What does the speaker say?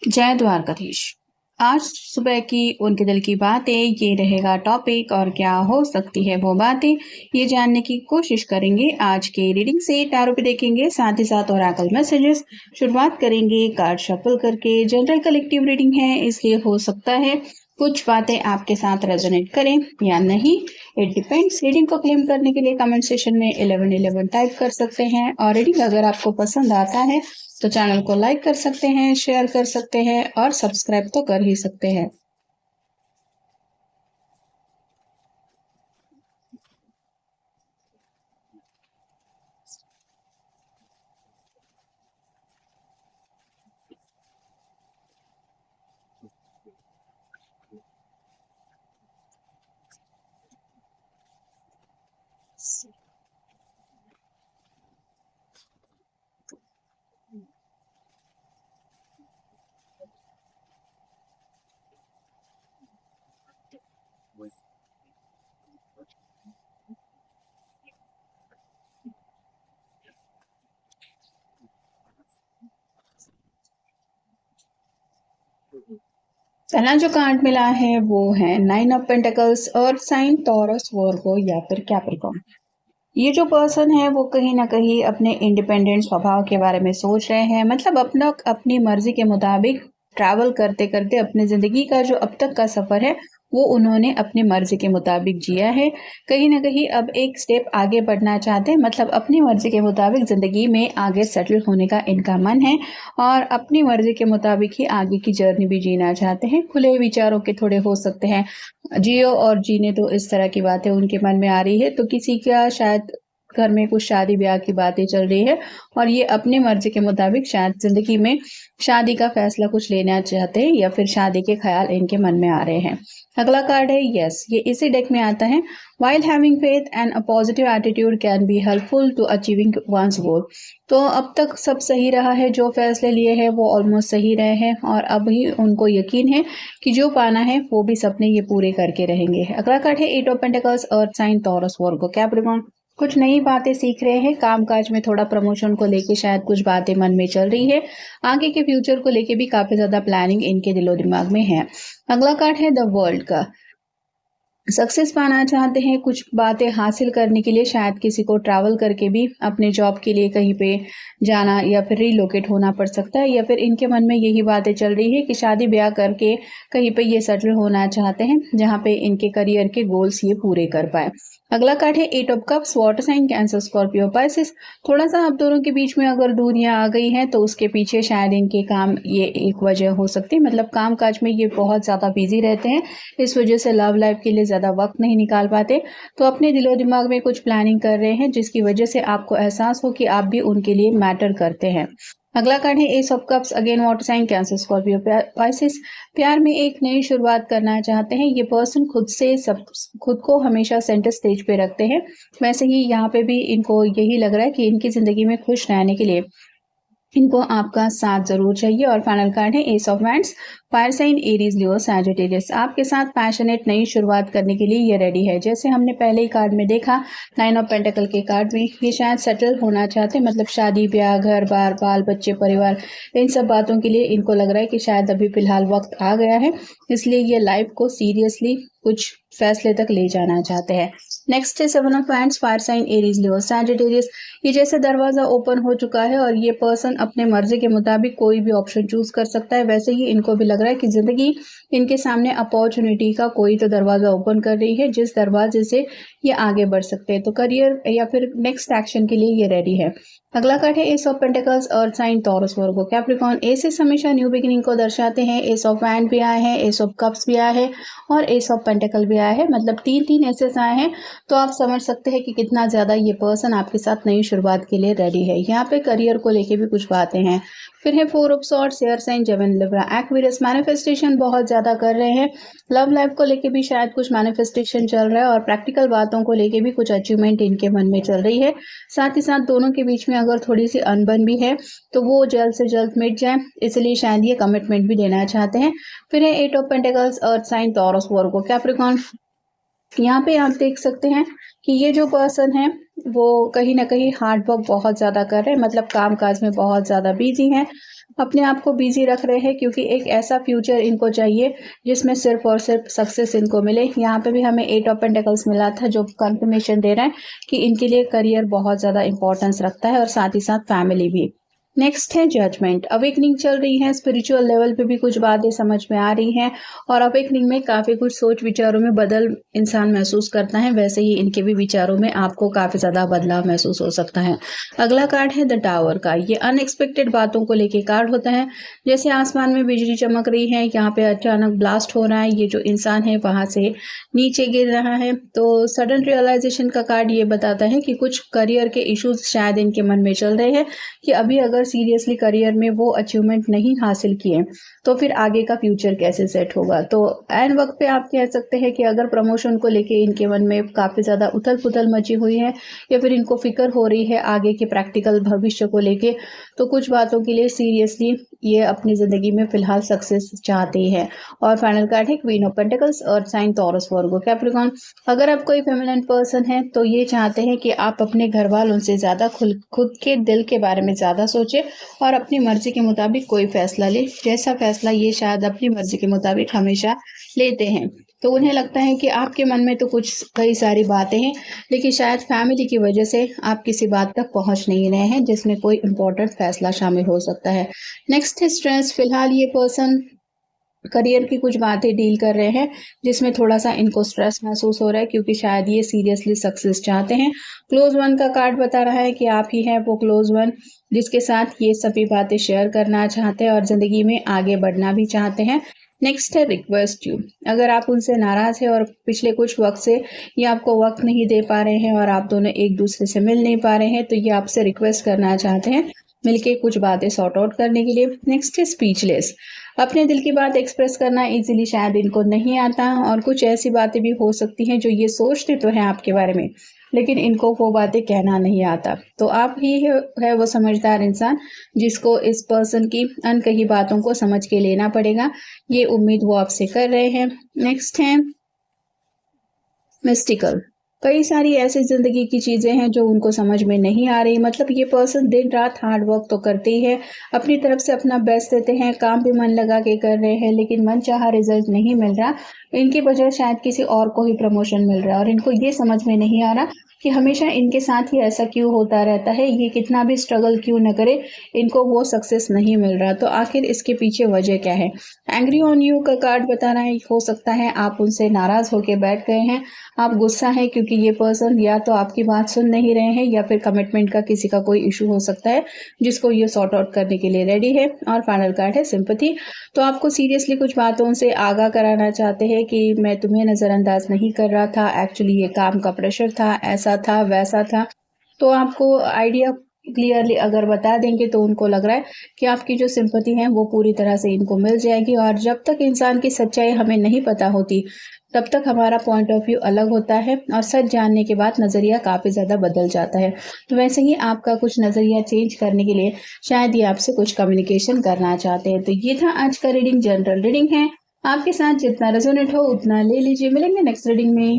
जय द्वारकाधीश। आज सुबह की उनके दिल की बातें, ये रहेगा टॉपिक और क्या हो सकती है वो बातें, ये जानने की कोशिश करेंगे। आज के रीडिंग से टैरो पे देखेंगे, साथ ही साथ ओरेकल मैसेजेस। शुरुआत करेंगे कार्ड शफल करके। जनरल कलेक्टिव रीडिंग है, इसलिए हो सकता है कुछ बातें आपके साथ रेजोनेट करें या नहीं, इट डिपेंड्स। रीडिंग को क्लेम करने के लिए कमेंट सेक्शन में 1111 टाइप कर सकते हैं और रीडिंग अगर आपको पसंद आता है तो चैनल को लाइक कर सकते हैं, शेयर कर सकते हैं और सब्सक्राइब तो कर ही सकते हैं। पहला जो कार्ड मिला है वो है 9 ऑफ पेंटिकल्स और साइन टॉरस, वर्गो या फिर कैप्रिकॉर्न। ये जो पर्सन है वो कहीं ना कहीं अपने इंडिपेंडेंट स्वभाव के बारे में सोच रहे हैं, मतलब अपनी मर्जी के मुताबिक ट्रैवल करते करते अपनी जिंदगी का जो अब तक का सफर है वो उन्होंने अपनी मर्जी के मुताबिक जिया है। कहीं ना कहीं अब एक स्टेप आगे बढ़ना चाहते हैं, मतलब अपनी मर्जी के मुताबिक जिंदगी में आगे सेटल होने का इनका मन है और अपनी मर्जी के मुताबिक ही आगे की जर्नी भी जीना चाहते हैं। खुले विचारों के थोड़े हो सकते हैं, जियो और जीने दो, इस तरह की बातें उनके मन में आ रही है। तो किसी का शायद घर में कुछ शादी ब्याह की बातें चल रही है और ये अपनी मर्जी के मुताबिक शायद जिंदगी में शादी का फैसला कुछ लेना चाहते हैं या फिर शादी के ख्याल इनके मन में आ रहे हैं। अगला कार्ड है यस, ये इसी डेक में आता है। While having faith and a positive attitude can be helpful to achieving one's goal. तो अब तक सब सही रहा है, जो फैसले लिए हैं वो ऑलमोस्ट सही रहे हैं और अभी उनको यकीन है कि जो पाना है वो भी सपने ये पूरे करके रहेंगे। अगला कार्ड है 8 of pentacles, earth sign, Taurus, Virgo, Capricorn. कुछ नई बातें सीख रहे हैं, कामकाज में थोड़ा प्रमोशन को लेके शायद कुछ बातें मन में चल रही है। आगे के फ्यूचर को लेके भी काफी ज्यादा प्लानिंग इनके दिलो दिमाग में है। अगला कार्ड है द वर्ल्ड का। सक्सेस पाना चाहते हैं, कुछ बातें हासिल करने के लिए शायद किसी को ट्रैवल करके भी अपने जॉब के लिए कहीं पे जाना या फिर रिलोकेट होना पड़ सकता है, या फिर इनके मन में यही बातें चल रही है कि शादी ब्याह करके कहीं पे ये सेटल होना चाहते हैं जहां पे इनके करियर के गोल्स ये पूरे कर पाए। अगला कार्ड है 8 of cups, water sign, Cancer, Scorpio, Pisces. थोड़ा सा आप दोनों के बीच में अगर दूरियां आ गई हैं तो उसके पीछे शायद इनके काम ये एक वजह हो सकती है, मतलब काम काज में ये बहुत ज्यादा बिजी रहते हैं, इस वजह से लव लाइफ के लिए ज्यादा वक्त नहीं निकाल पाते। तो अपने दिलो दिमाग में कुछ प्लानिंग कर रहे हैं जिसकी वजह से आपको एहसास हो कि आप भी उनके लिए मैटर करते हैं। अगला कार्ड है ace of cups, again water sign, Cancer, Scorpio, Pisces. प्यार में एक नई शुरुआत करना चाहते हैं। ये पर्सन खुद को हमेशा सेंटर स्टेज पे रखते हैं, वैसे ही यहाँ पे भी इनको यही लग रहा है कि इनकी जिंदगी में खुश रहने के लिए इनको आपका साथ जरूर चाहिए। और फाइनल कार्ड है ace of wands, fire sign, Aries, Leo, Sagittarius. आपके साथ पैशनेट नई शुरुआत करने के लिए ये रेडी है। जैसे हमने पहले ही कार्ड में देखा 9 ऑफ पेंटिकल के कार्ड में, ये शायद सेटल होना चाहते हैं, मतलब शादी ब्याह, घर बार, बाल बच्चे, परिवार, इन सब बातों के लिए इनको लग रहा है कि शायद अभी फिलहाल वक्त आ गया है, इसलिए ये लाइफ को सीरियसली कुछ फैसले तक ले जाना चाहते हैं। नेक्स्ट है 7 of wands, fire sign, Aries, Leo, Sagittarius. ये जैसे दरवाजा ओपन हो चुका है और ये पर्सन अपने मर्जी के मुताबिक कोई भी ऑप्शन चूज कर सकता है, वैसे ही इनको भी लग रहा है कि जिंदगी इनके सामने अपॉर्चुनिटी का कोई तो दरवाजा ओपन कर रही है जिस दरवाजे से ये आगे बढ़ सकते हैं। तो करियर या फिर नेक्स्ट एक्शन के लिए ये रेडी है। अगला कार्ड है ace of pentacles, earth sign, Taurus, Virgo, Capricorn. Aces हमेशा न्यू बिगिनिंग को दर्शाते हैं। एस ऑफ वैंड भी आए हैं, एस ऑफ कप्स भी आए हैं और एस ऑफ पेंटिकल भी आया है, मतलब तीन तीन एसेस आए हैं। तो आप समझ सकते हैं कि कितना ज्यादा ये पर्सन आपके साथ नई शुरुआत के लिए रेडी है। यहाँ पे करियर को लेके भी कुछ बातें हैं। फिर है 4 of swords, air sign, Gemini, Libra, Aquarius. Manifestation बहुत ज्यादा कर रहे हैं, लव लाइफ को लेके भी शायद कुछ मैनिफेस्टेशन चल रहा है और प्रैक्टिकल बातों को लेके भी कुछ अचीवमेंट इनके मन में चल रही है। साथ ही साथ दोनों के बीच में अगर थोड़ी सी अनबन भी है तो वो जल्द से जल्द मिट जाए, इसलिए शायद ये कमिटमेंट भी देना चाहते हैं। फिर है 8 of pentacles, earth sign, Taurus, Virgo, Capricorn. यहाँ पे आप देख सकते हैं कि ये जो पर्सन है वो कहीं ना कहीं हार्ड वर्क बहुत ज्यादा कर रहे हैं, मतलब काम काज में बहुत ज्यादा बिजी हैं। अपने आप को बिजी रख रहे हैं क्योंकि एक ऐसा फ्यूचर इनको चाहिए जिसमें सिर्फ और सिर्फ सक्सेस इनको मिले। यहाँ पे भी हमें 8 ऑफ पेंटिकल्स मिला था जो कंफर्मेशन दे रहा है कि इनके लिए करियर बहुत ज़्यादा इंपॉर्टेंस रखता है और साथ ही साथ फैमिली भी। नेक्स्ट है जजमेंट। अवेकनिंग चल रही है, स्पिरिचुअल लेवल पे भी कुछ बातें समझ में आ रही हैं और अवेकनिंग में काफ़ी कुछ सोच विचारों में बदल इंसान महसूस करता है, वैसे ही इनके भी विचारों में आपको काफ़ी ज़्यादा बदलाव महसूस हो सकता है। अगला कार्ड है द टावर का। ये अनएक्सपेक्टेड बातों को लेके कार्ड होता है, जैसे आसमान में बिजली चमक रही है, यहाँ पे अचानक ब्लास्ट हो रहा है, ये जो इंसान है वहाँ से नीचे गिर रहा है। तो सडन रियलाइजेशन का कार्ड ये बताता है कि कुछ करियर के इश्यूज शायद इनके मन में चल रहे हैं कि अभी अगर सीरियसली करियर में वो अचीवमेंट नहीं हासिल किए तो फिर आगे का फ्यूचर कैसे सेट होगा। तो एन वक्त पे आप कह सकते हैं कि अगर प्रमोशन को लेके इनके मन में काफ़ी ज़्यादा उथल पुथल मची हुई है या फिर इनको फिक्र हो रही है आगे के प्रैक्टिकल भविष्य को लेके, तो कुछ बातों के लिए सीरियसली ये अपनी ज़िंदगी में फ़िलहाल सक्सेस चाहते हैं। और फाइनल कार्ड है क्वीन ऑफ पेंटिकल्स और साइन टॉरस वर्गो कैप्रिकॉर्न। अगर आप कोई फेमिनिन पर्सन है तो ये चाहते हैं कि आप अपने घर वालों से ज़्यादा खुद के दिल के बारे में ज़्यादा सोचें और अपनी मर्जी के मुताबिक कोई फैसला ले, जैसा फैसला ये शायद अपनी मर्जी के मुताबिक हमेशा लेते हैं। तो उन्हें लगता है कि आपके मन में तो कई सारी बातें हैं लेकिन शायद फैमिली की वजह से आप किसी बात तक पहुंच नहीं रहे हैं जिसमें कोई इंपॉर्टेंट फैसला शामिल हो सकता है। नेक्स्ट है स्ट्रेस। फिलहाल ये पर्सन करियर की कुछ बातें डील कर रहे हैं जिसमें थोड़ा सा इनको स्ट्रेस महसूस हो रहा है क्योंकि शायद ये सीरियसली सक्सेस चाहते हैं। क्लोज वन का कार्ड बता रहा है कि आप ही हैं वो क्लोज वन जिसके साथ ये सभी बातें शेयर करना चाहते हैं और ज़िंदगी में आगे बढ़ना भी चाहते हैं। नेक्स्ट है रिक्वेस्ट यू। अगर आप उनसे नाराज़ हैं और पिछले कुछ वक्त से ये आपको वक्त नहीं दे पा रहे हैं और आप दोनों एक दूसरे से मिल नहीं पा रहे हैं तो ये आपसे रिक्वेस्ट करना चाहते हैं मिलके कुछ बातें सॉर्ट आउट करने के लिए। नेक्स्ट है स्पीचलेस। अपने दिल की बात एक्सप्रेस करना इजीली शायद इनको नहीं आता और कुछ ऐसी बातें भी हो सकती हैं जो ये सोचते तो हैं आपके बारे में लेकिन इनको वो बातें कहना नहीं आता। तो आप ही है वो समझदार इंसान जिसको इस पर्सन की अनकही बातों को समझ के लेना पड़ेगा, ये उम्मीद वो आपसे कर रहे हैं। नेक्स्ट है मिस्टिकल। कई सारी ऐसी ज़िंदगी की चीज़ें हैं जो उनको समझ में नहीं आ रही, मतलब ये पर्सन दिन रात हार्ड वर्क तो करते ही है, अपनी तरफ से अपना बेस्ट देते हैं, काम भी मन लगा के कर रहे हैं लेकिन मनचाहा रिजल्ट नहीं मिल रहा। इनकी वजह शायद किसी और को ही प्रमोशन मिल रहा है और इनको ये समझ में नहीं आ रहा कि हमेशा इनके साथ ही ऐसा क्यों होता रहता है, ये कितना भी स्ट्रगल क्यों न करे इनको वो सक्सेस नहीं मिल रहा। तो आखिर इसके पीछे वजह क्या है। एंग्री ऑन यू का कार्ड बता रहा है हो सकता है आप उनसे नाराज़ होकर बैठ गए हैं, आप गुस्सा हैं क्योंकि ये पर्सन या तो आपकी बात सुन नहीं रहे हैं या फिर कमिटमेंट का किसी का कोई इशू हो सकता है जिसको ये सॉर्ट आउट करने के लिए रेडी है। और फाइनल कार्ड है सिंपैथी। तो आपको सीरियसली कुछ बातों से आगाह कराना चाहते हैं कि मैं तुम्हें नज़रअंदाज नहीं कर रहा था, एक्चुअली ये काम का प्रेशर था, ऐसा था वैसा था। तो आपको आइडिया क्लियरली अगर बता देंगे तो उनको लग रहा है कि आपकी जो सिंपैथी है वो पूरी तरह से इनको मिल जाएगी। और जब तक इंसान की सच्चाई हमें नहीं पता होती तब तक हमारा पॉइंट ऑफ व्यू अलग होता है और सच जानने के बाद नज़रिया काफ़ी ज़्यादा बदल जाता है। तो वैसे ही आपका कुछ नज़रिया चेंज करने के लिए शायद ये आपसे कुछ कम्युनिकेशन करना चाहते हैं। तो ये था आज का रीडिंग, जनरल रीडिंग है, आपके साथ जितना रेजोनेट हो उतना ले लीजिए। मिलेंगे नेक्स्ट रीडिंग में।